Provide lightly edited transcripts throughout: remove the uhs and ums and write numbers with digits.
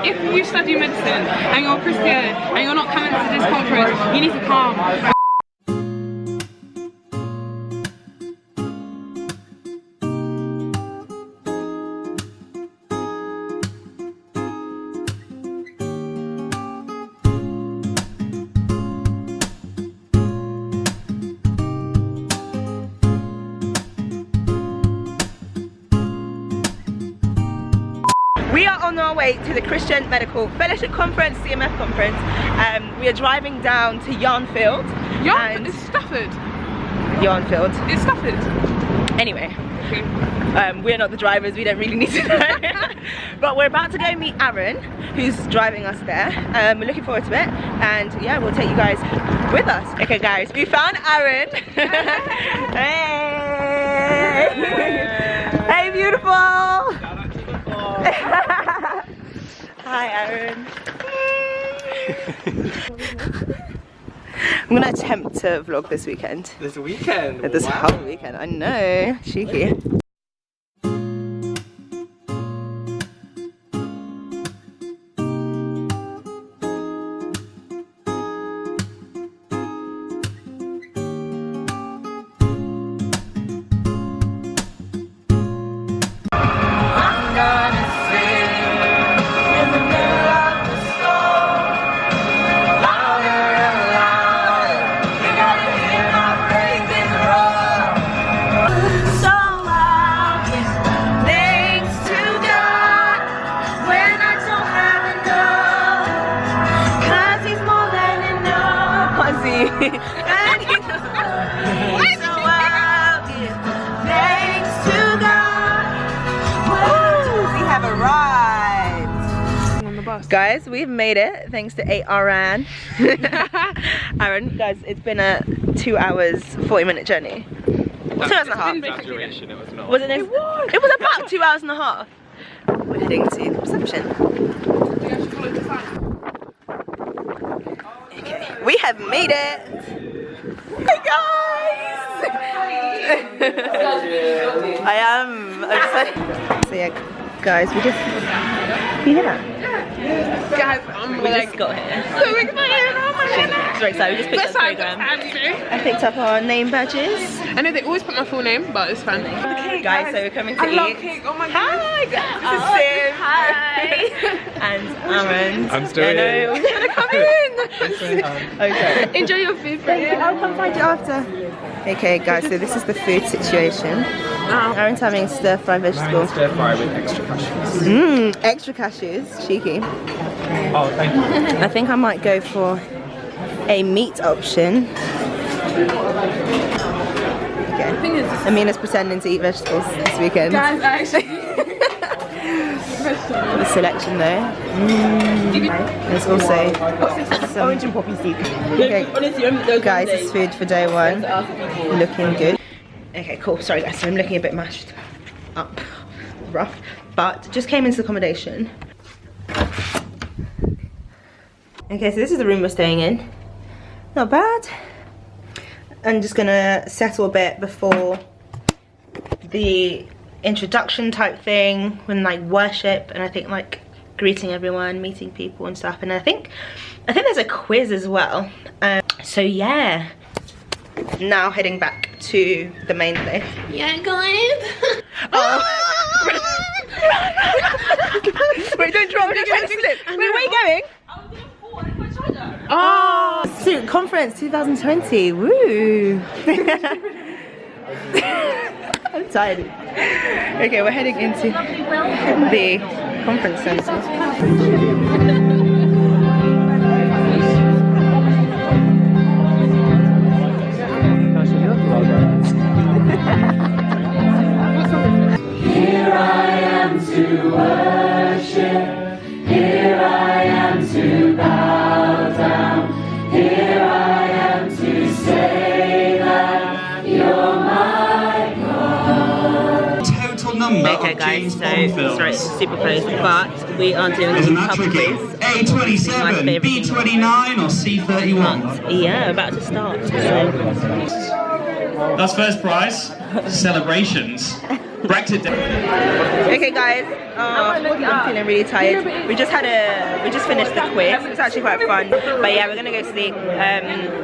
if you study medicine and you're Christian and you're not coming to this conference, you need to come. We are on our way to the Christian Medical Fellowship Conference, CMF conference. We are driving down to Yarnfield. Yarnfield? It's Stafford. Yarnfield. It's Stafford. Anyway, Okay. we're not the drivers, we don't really need to know. But we're about to go meet Aaron, who's driving us there. We're looking forward to it. And yeah, we'll take you guys with us. Okay guys, we found Aaron. Hey! Hey beautiful! Hi Aaron. I'm gonna attempt to vlog this weekend. This weekend? This whole weekend, I know. Cheeky. Guys, we've made it thanks to Aaron. Aaron, guys, it's been a 2 hours 40-minute journey. 2 hours and a half. Exaggeration, it was not. Was it? It was about 2 hours and a half. We're heading to the reception. Okay, we have made it. Hey guys! I am excited. So yeah, guys, we just Guys, we just got here. so excited. Oh my goodness. Very excited. We just picked up the program. I picked up our name badges. I know they always put my full name, but it's fun. Okay, guys, so we're coming to I eat. love cake. Oh my god. Hi, guys. This is Sim. Hi. And Aaron. I'm still here. We're gonna come in. Okay. Enjoy your food, friend. I'll come find you after. Okay, guys, so this is the food situation. Aaron's having stir-fried vegetables. Stir fry with extra cashews. Mmm, extra cashews. Cheeky. Oh, thank you. I think I might go for a meat option. Okay. Amina's pretending to eat vegetables this weekend. Guys, actually. The selection though. There's also some orange and poppy seed. Okay, guys, it's food for day one. Looking good. Okay, cool. Sorry guys, so I'm looking a bit mashed up, rough, but just came into the accommodation. Okay, so this is the room we're staying in. Not bad. I'm just gonna settle a bit before the introduction type thing, when like worship, and I think like greeting everyone, meeting people and stuff, and I think there's a quiz as well. So yeah, now heading back to the main place. Yeah, guys. Oh. Wait, don't drop, don't slip. Wait, where are you going? Oh, Suit Conference 2020, woo! I'm tired. Okay, we're heading into the conference center. Here I am to worship, here I am to bow down, here I am to say that you're my God. Total number Okay of guys, James so Bond films. sorry, it's super close, but we are doing There's a a pub match quiz. A27, B29 or C31. Yeah, about to start. So. That's first prize. Celebrations. Brexit Day. Okay guys, I'm feeling really tired. We just finished the quiz. It's actually quite fun. But yeah, we're gonna go sleep and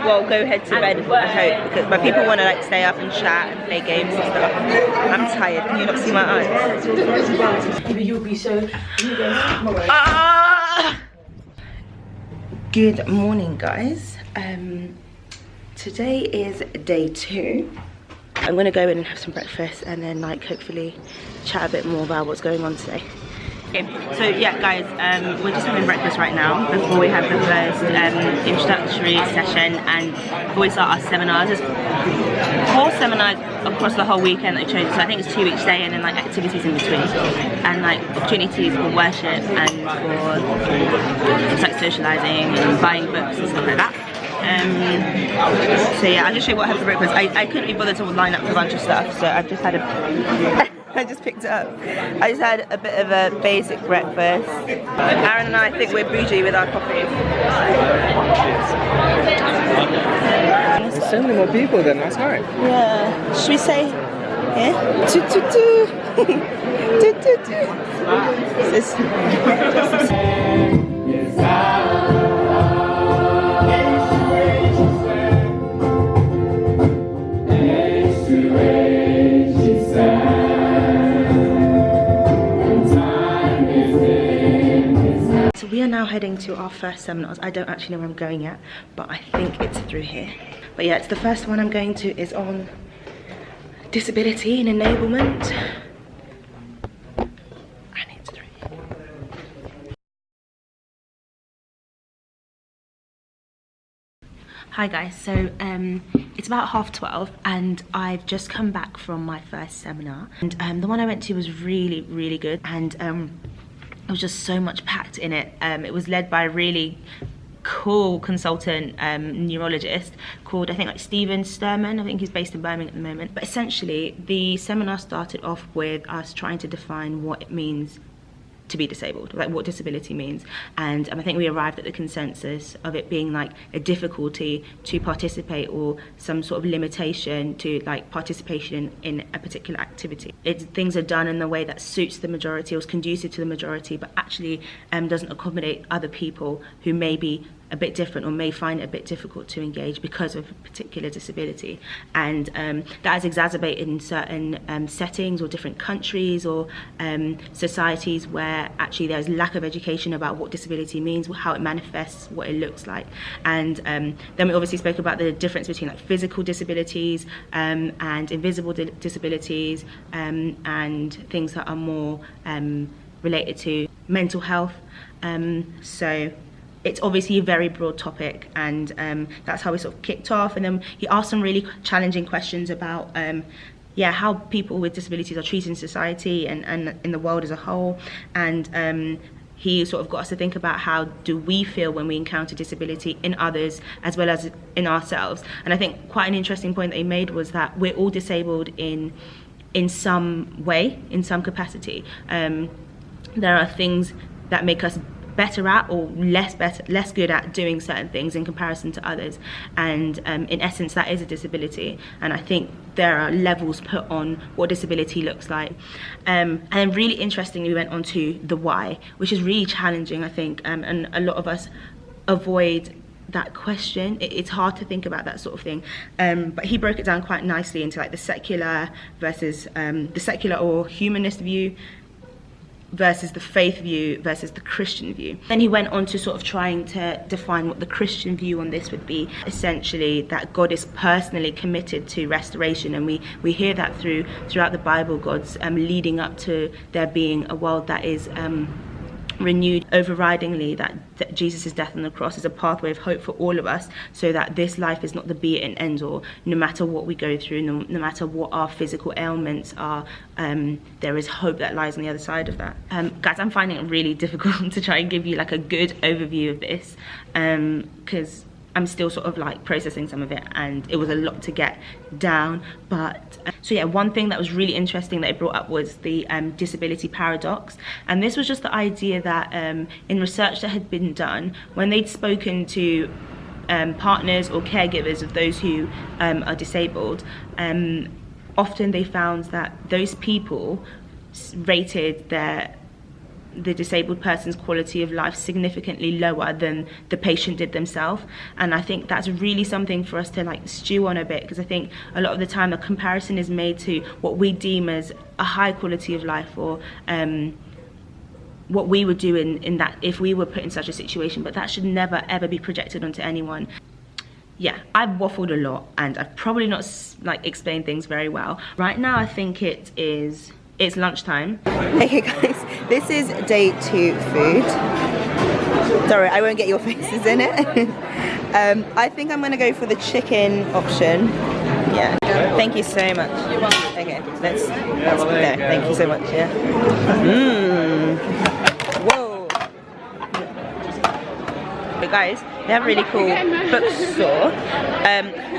well go head to bed, I hope, but people want to like stay up and chat and play games and stuff. I'm tired. Can you not see my eyes? You'll be so. Good morning, guys. Today is day 2. I'm gonna go in and have some breakfast and then like hopefully chat a bit more about what's going on today. Okay, so yeah guys, we're just having breakfast right now before we have the first introductory session and before we start our seminars. There's 4 seminars across the whole weekend that we chose, so I think it's 2 each day and then like activities in between and like opportunities for worship and for just like socialising and buying books and stuff like that. So yeah, I'll just show you what I had for breakfast. I couldn't be bothered to line up for a bunch of stuff, so I've just had a I just picked it up. I just had a bit of a basic breakfast. Aaron and I think we're bougie with our coffee. There's so many more people than last night. Yeah. Should we say yeah? Toot toot toot. Toot toot toot. So we are now heading to our first seminars. I don't actually know where I'm going yet, but I think it's through here. But yeah, it's the first one I'm going to is on disability and enablement. And it's through here. Hi guys, so it's about 12:30 and I've just come back from my first seminar. And the one I went to was really, really good, and there was just so much packed in it. It was led by a really cool consultant neurologist called, I think, like Stephen Sturman. I think he's based in Birmingham at the moment. But essentially, the seminar started off with us trying to define what it means to be disabled, like what disability means, and I think we arrived at the consensus of it being like a difficulty to participate or some sort of limitation to like participation in a particular activity. Things are done in the way that suits the majority or is conducive to the majority, but actually doesn't accommodate other people who may be a bit different or may find it a bit difficult to engage because of a particular disability. And that is exacerbated in certain settings or different countries or societies where actually there's lack of education about what disability means, how it manifests, what it looks like. And then we obviously spoke about the difference between like physical disabilities and invisible disabilities and things that are more related to mental health. So it's obviously a very broad topic, and that's how we sort of kicked off. And then he asked some really challenging questions about how people with disabilities are treated in society and in the world as a whole. And he sort of got us to think about how do we feel when we encounter disability in others as well as in ourselves. And I think quite an interesting point that he made was that we're all disabled in some way, in some capacity. There are things that make us better at or less good at doing certain things in comparison to others, and in essence that is a disability. And I think there are levels put on what disability looks like, and then really interestingly we went on to the why, which is really challenging, I think, and a lot of us avoid that question. It's hard to think about that sort of thing, but he broke it down quite nicely into like the secular versus the secular or humanist view versus the faith view versus the Christian view. Then he went on to sort of trying to define what the Christian view on this would be. Essentially that God is personally committed to restoration, and we hear that throughout the Bible. God's leading up to there being a world that is renewed. Overridingly, that Jesus' death on the cross is a pathway of hope for all of us, so that this life is not the be and end all. No matter what we go through, no matter what our physical ailments are, there is hope that lies on the other side of that. Guys, I'm finding it really difficult to try and give you like a good overview of this, because I'm still sort of like processing some of it, and it was a lot to get down. But so yeah, one thing that was really interesting that it brought up was the disability paradox. And this was just the idea that in research that had been done, when they'd spoken to partners or caregivers of those who are disabled, often they found that those people rated the disabled person's quality of life significantly lower than the patient did themselves. And I think that's really something for us to like stew on a bit, because I think a lot of the time a comparison is made to what we deem as a high quality of life, or what we would do in that if we were put in such a situation, but that should never ever be projected onto anyone. Yeah, I've waffled a lot and I've probably not like explained things very well. Right now I think it's lunchtime. Okay guys, this is day 2 food. Sorry, I won't get your faces in it. I think I'm gonna go for the chicken option. Yeah, thank you so much. Okay, let's there, thank you so much, yeah. Whoa. So guys, they have a really cool bookstore.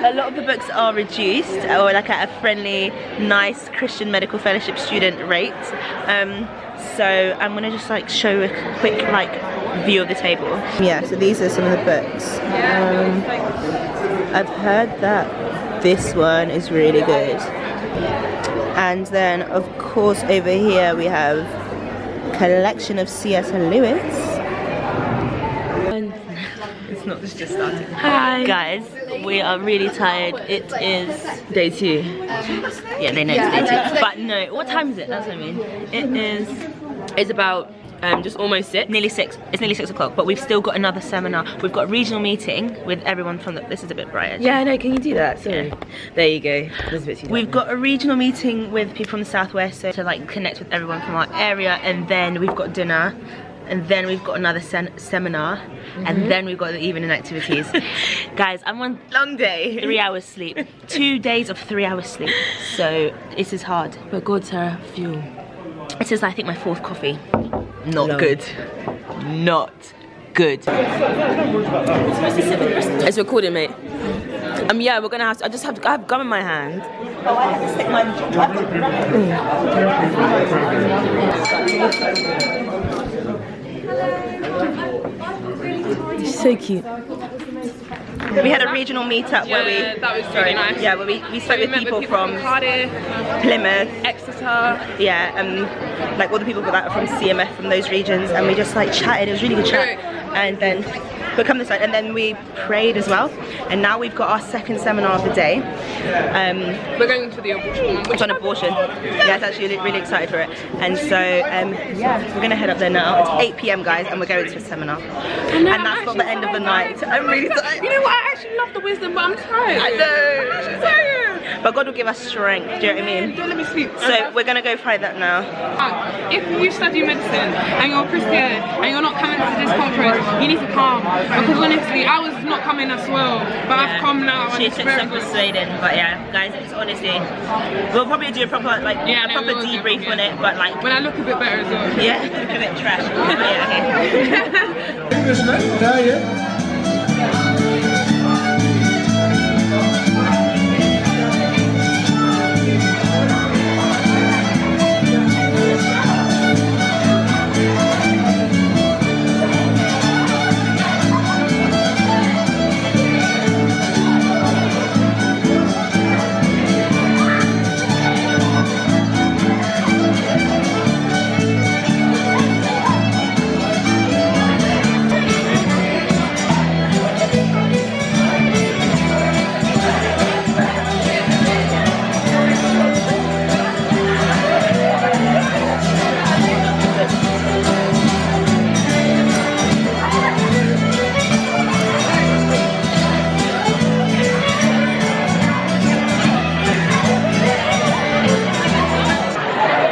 A lot of the books are reduced, or like at a friendly, nice Christian medical fellowship student rate. So I'm gonna just like show a quick like view of the table. Yeah, so these are some of the books. I've heard that this one is really good. And then of course over here we have a collection of C.S. Lewis. It's not just started. Hi guys, we are really tired. It is day 2. Yeah, they know it's day 2. But no, what time is it? That's what I mean. It's about just almost 6. Nearly 6. It's nearly 6 o'clock, but we've still got another seminar. We've got a regional meeting with everyone from the, this is a bit bright actually. Yeah, no, can you do that? Sorry. Yeah. There you go. That's a bit too dark. We've got a regional meeting with people from the southwest, so to like connect with everyone from our area, and then we've got dinner, and then we've got another seminar, and then we've got the evening activities. Guys, I'm on long day, 3 hours sleep. 2 days of 3 hours sleep, so this is hard. But God's her fuel. This is I think my 4th coffee. Not good. Not good. It's recording, mate. Yeah, we're gonna have to, I have gum in my hand. Oh, I have to stick my So cute. We had a regional meetup where we that was really nice. Yeah, where we spoke with people from Cardiff, Plymouth, Exeter. yeah, like all the people that are from CMF from those regions, and we just like chatted. It was really good chat. And then we come this side, and then we prayed as well. And now we've got our 2nd seminar of the day. We're going to the abortion one. It's on abortion. Yeah, it's actually really excited for it. And so yeah, we're gonna head up there now. It's 8 PM guys, and we're going to a seminar. And that's not the end of the night. I'm really tired. You know what? I actually love the wisdom, but I'm tired. I know. I'm actually tired. But God will give us strength. Do you know what I mean? Don't let me sleep. So we're gonna go fight that now. If you study medicine and you're Christian and you're not coming to this conference, you need to come. Because honestly, I was not coming as well, but I've come now. She And it's took very some good. persuading, but yeah, guys, it's honestly, we'll probably do a proper like Yeah, a no, proper we will do, debrief yeah. on it, but like When I look a bit better as well. yeah, look a bit trash. But yeah, okay.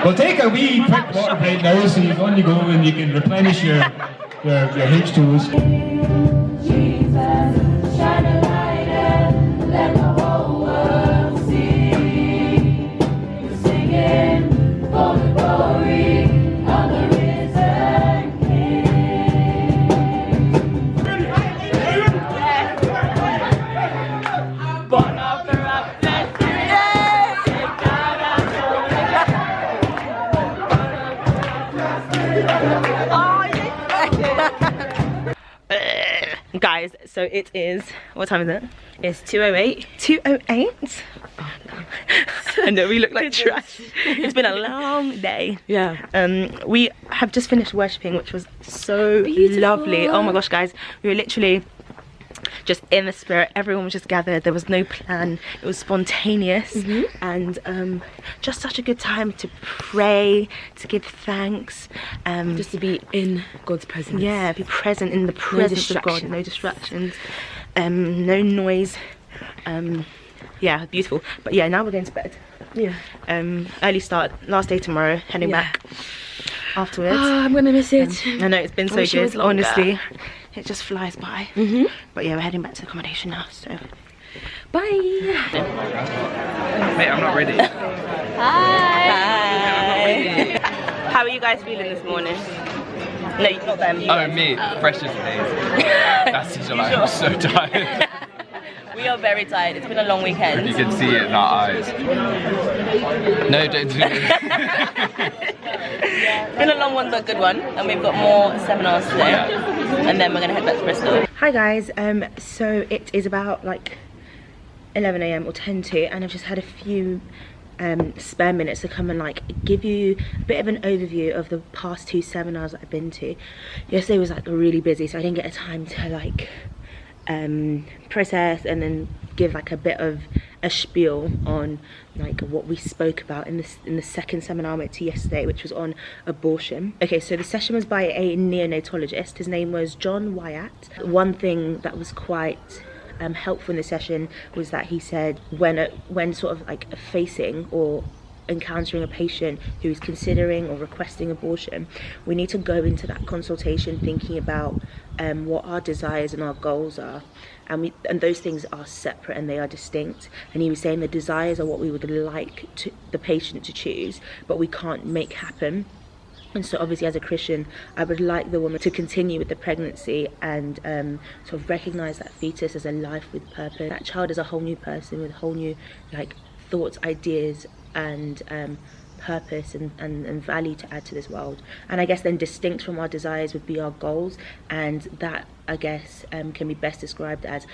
We'll take a wee quick water break now, so you've on you go and you can replenish your H2s. Jesus, shine a light and let the whole world see. We're singing for the glory of the risen King. Born of corrupted Guys, so it is, what time is it? It's 2:08. 2:08? Oh, no. I know we look like trash. It's been a long day. Yeah. We have just finished worshipping, which was so lovely. Oh my gosh, guys, we were literally just in the spirit. Everyone was just gathered. There was no plan. It was spontaneous. And just such a good time to pray, to give thanks, Just to be in God's presence. yeah, be present in the presence of God. No distractions, no noise. Yeah, beautiful. But yeah, now we're going to bed. Yeah. Early start, last day tomorrow, heading back afterwards. Oh, I'm gonna miss it. I know, it's been so wish it was good, longer. honestly. It just flies by. But yeah, we're heading back to accommodation now, so Bye. Mate, I'm not ready. Hi. How are you guys feeling this morning? No, not them. Oh, me, fresh as days. That's such a lie. I'm so tired. We are very tired. It's been a long weekend. You can see it in our eyes. No, don't do it. It's been a long one, but a good one. And we've got more seminars today. And then we're gonna head back to Bristol. Hi guys, so it is about like 11 AM or 10 to, and I've just had a few spare minutes to come and like give you a bit of an overview of the past 2 seminars that I've been to. Yesterday was like really busy, so I didn't get a time to like process and then give like a bit of a spiel on like what we spoke about in the second seminar I went to yesterday, which was on abortion. Okay, so the session was by a neonatologist. His name was John Wyatt. One thing that was quite helpful in the session was that he said when sort of like facing or encountering a patient who is considering or requesting abortion, we need to go into that consultation thinking about what our desires and our goals are, and those things are separate and they are distinct. And he was saying the desires are what we would like the patient to choose, but we can't make happen. And so obviously as a Christian, I would like the woman to continue with the pregnancy and sort of recognize that fetus as a life with purpose. That child is a whole new person with whole new like thoughts, ideas, and purpose and value to add to this world. And I guess then distinct from our desires would be our goals, and that I guess can be best described as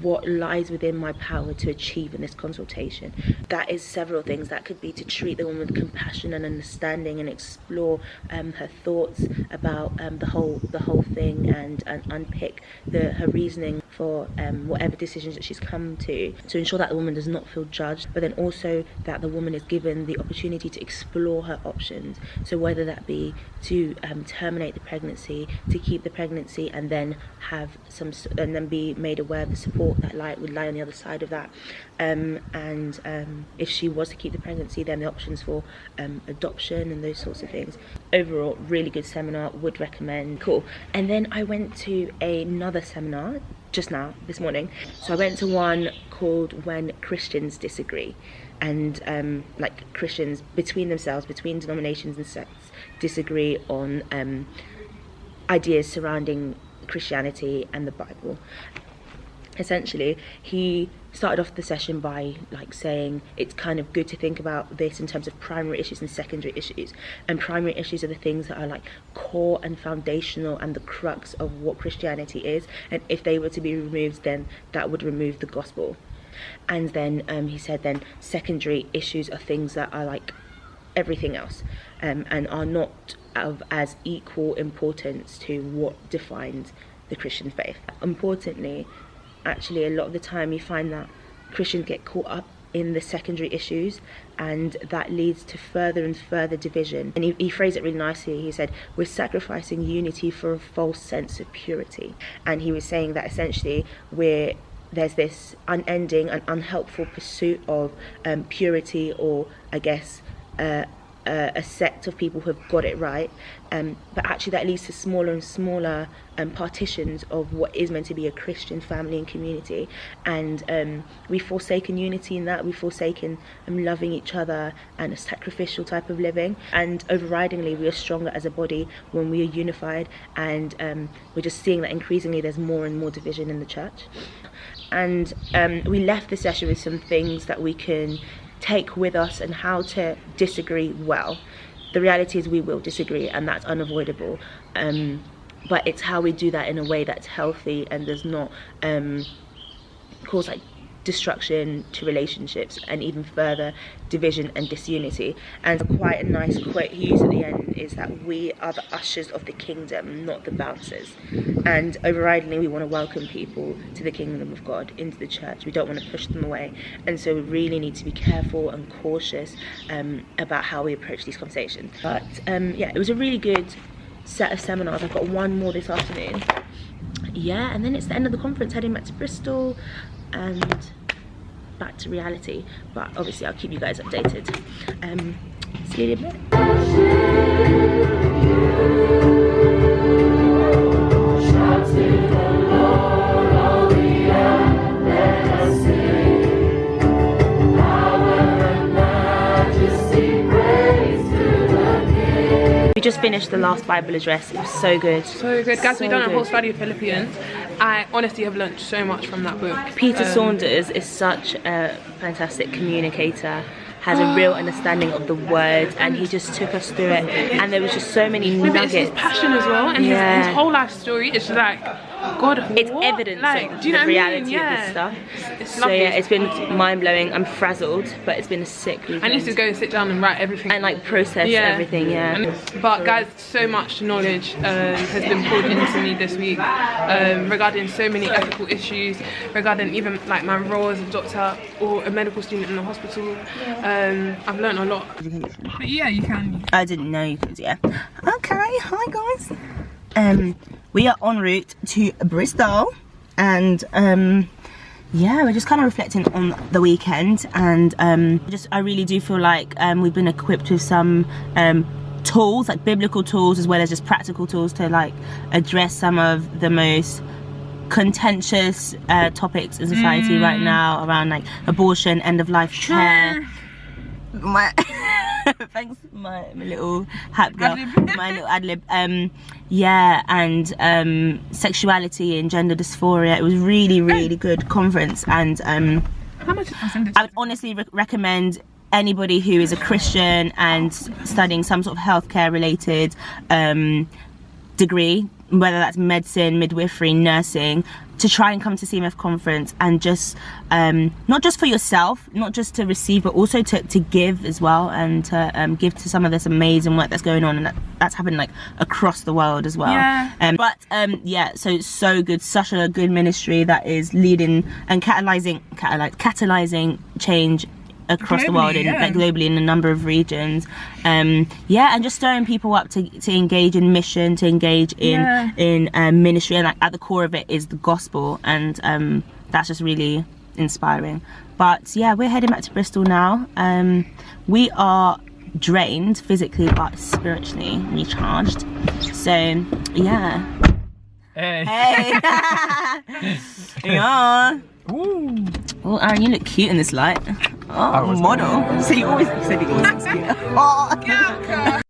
what lies within my power to achieve in this consultation. That is several things. That could be to treat the woman with compassion and understanding and explore her thoughts about the whole thing, and unpick her reasoning for whatever decisions that she's come to ensure that the woman does not feel judged, but then also that the woman is given the opportunity to explore her options. So whether that be to terminate the pregnancy, to keep the pregnancy, and then have and then be made aware of the support that would lie on the other side of that, and if she was to keep the pregnancy, then the options for adoption and those sorts of things. Overall, really good seminar, would recommend. Cool. And then I went to another seminar just now this morning. So I went to one called When Christians Disagree, and like Christians between themselves, between denominations and sects, disagree on ideas surrounding Christianity and the Bible. Essentially, he started off the session by like saying it's kind of good to think about this in terms of primary issues and secondary issues. And primary issues are the things that are like core and foundational and the crux of what Christianity is, and if they were to be removed, then that would remove the gospel. And then he said then secondary issues are things that are like everything else, and are not of as equal importance to what defines the Christian faith. Importantly, actually a lot of the time you find that Christians get caught up in the secondary issues, and that leads to further and further division. And he phrased it really nicely. He said, we're sacrificing unity for a false sense of purity. And he was saying that essentially there's this unending and unhelpful pursuit of purity, or I guess a sect of people who have got it right, but actually that leads to smaller and smaller partitions of what is meant to be a Christian family and community. And we've forsaken unity in that. We've forsaken loving each other and a sacrificial type of living. And overridingly, we are stronger as a body when we are unified, and we're just seeing that increasingly there's more and more division in the church. And we left the session with some things that we can take with us and how to disagree well. The reality is we will disagree, and that's unavoidable. but it's how we do that in a way that's healthy and does not cause like destruction to relationships and even further division and disunity. And quite a nice quote he used at the end is that we are the ushers of the kingdom, not the bouncers. And overridingly, we want to welcome people to the kingdom of God, into the church. We don't want to push them away. And so we really need to be careful and cautious about how we approach these conversations. But yeah, it was a really good set of seminars. I've got one more this afternoon. Yeah, and then it's the end of the conference, heading back to Bristol and back to reality. But obviously I'll keep you guys updated. See you in a bit. We just finished the last Bible address. It was so good. So good. Guys, So we've done a good. whole study of Philippians. I honestly have learnt so much from that book. Peter Saunders is such a fantastic communicator, has a real understanding of the word, and he just took us through it, and there was just so many Maybe it's nuggets. his passion as well, and Yeah. his whole life story is just like, God, It's what? evidence like, of do you the know reality what I mean? of this stuff. It's So lovely. yeah, it's been mind-blowing. I'm frazzled, but it's been a sick weekend. I need to go and sit down and write everything. and like process everything, yeah. But guys, so much knowledge has been poured into me this week regarding so many ethical issues, regarding even like my role as a doctor or a medical student in the hospital. I've learned a lot. But yeah, you can. I didn't know you could, yeah. Okay, hi guys. We are en route to Bristol, and yeah, we're just kind of reflecting on the weekend, and I really do feel like we've been equipped with some tools, like biblical tools as well as just practical tools to like address some of the most contentious topics in society right now around like abortion, end of life care. My thanks, my little hype girl, my little ad lib. Yeah, and sexuality and gender dysphoria. It was really good conference, and How much? I would honestly recommend anybody who is a Christian and studying some sort of healthcare related degree, whether that's medicine, midwifery, nursing, to try and come to CMF conference and just not just for yourself, not just to receive, but also to give as well, and to give to some of this amazing work that's going on, and that's happening like across the world as well. Yeah. Yeah, so it's so good, such a good ministry that is leading and catalyzing change across the world, like globally in a number of regions. Yeah, and just stirring people up to engage in mission, to engage in ministry, and like at the core of it is the gospel, and that's just really inspiring. But yeah, we're heading back to Bristol now. We are drained physically but spiritually recharged, so yeah. Hey. Yeah. Ooh. Well, Aaron, you look cute in this light. Oh, was model. So you always said you always look cute. Oh.